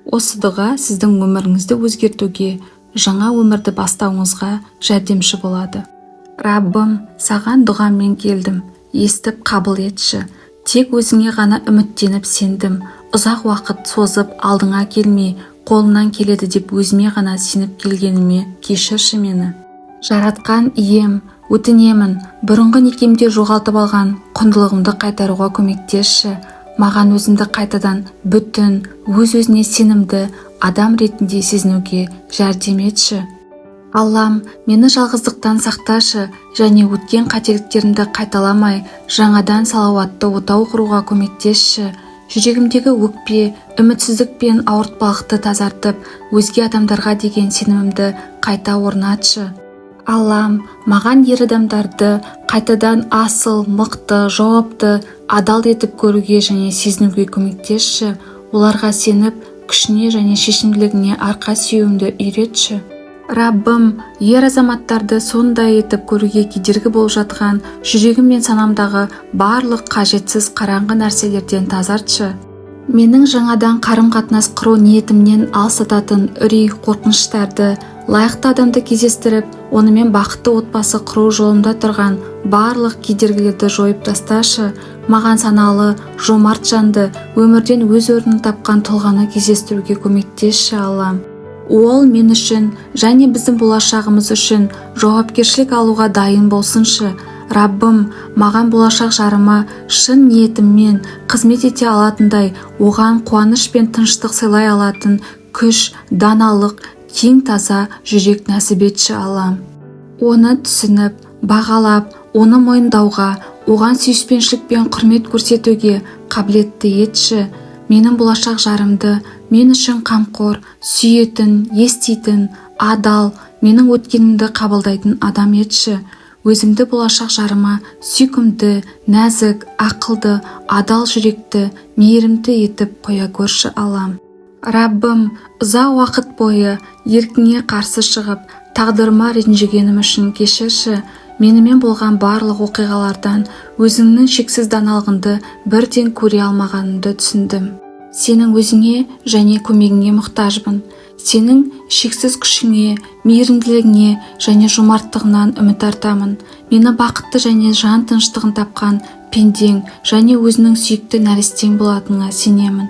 Осы дұға сіздің өміріңізді өзгертуге, жаңа өмірді бастауыңызға жәрдемші болады. Раббым, саған дұғаммен келдім, естіп қабыл етші. Тек өзіңе ғана үміттеніп сендім. Ұзақ уақыт созып алдыңа келмей, қолынан келеді деп өзіме ғана сеніп келгеніме кешірші мені. Жаратқан ием, өтінемін, бұрынғы некемде жоғалтып алған құндылығымды қайтаруға көмектесші. Маған өзімді қайтадан бүтін, өз-өзіне сенімді адам ретінде сезінуге жәрдем етші. Аллам, мені жалғыздықтан сақташы және өткен қателіктерімді қайталамай, жаңадан салауатты отау құруға көмектесші. Жүрегімдегі өкпе, үмітсіздік пен ауыртпалықты тазартып, өзге адамдарға деген сенімімді қайта орнатшы. Аллам, маған ер адамдарды қайтадан асыл, мықты, жауапты, адал етіп көруге және сезінуге көмектесші. Оларға сеніп, күшіне және шешімділігіне арқа сүйеуімді үйретші. Раббым, ер азаматтарды сондай етіп көруге кедергі болып жатқан жүрегім мен санамдағы барлық қажетсіз қараңғы нәрселерден тазартшы. Менің жаңадан қарым-қатынас құру ниетімнен алсататын үрей, қорқыныштарды, лайықты адамды кездестіріп, онымен бақытты отбасы құру жолында тұрған барлық кедергілерді жойып тасташы. Маған саналы, жомарт жанды, өмірден өз орнын тапқан тұлғаны кездестіруге көмектесші, Аллам. Ол мен үшін және біздің болашағымыз үшін жауапкершілік алуға дайын болсыншы. Раббым, маған болашақ жарыма шын ниетіммен қызмет ете алатындай, оған қуаныш пен тыныштық сыйлай алатын күш, даналық, кең таза жүрек нәсіп етші, Аллам. Оны түсініп, бағалап, оны мойындауға, оған сүйіспеншілік пен құрмет көрсетуге қабілетті етші. Менің болашақ жарымды мен үшін қамқор, сүйетін, еститін, адал, менің өткенімді қабылдайтын адам етші. Өзімді болашақ жарыма сүйкімді, нәзік, ақылды, адал жүректі, мейірімді етіп қоя көрші, Аллам. Раббым, ұзақ уақыт бойы еркіңе қарсы шығып, тағдырыма ренжігенім үшін кешірші. Менімен болған барлық оқиғалардан өзіңнің шексіз даналығыңды бірден көре алмағанымды түсіндім. Сенің өзіңе және көмегіңе мұқтажбын. Сенің шексіз күшіңе, мейірімділігіңе және жомарттығынан үміт артамын. Мені бақытты және жан тыныштығын тапқан пендең және өзінің сүйікті нәрестең болатынына сенемін.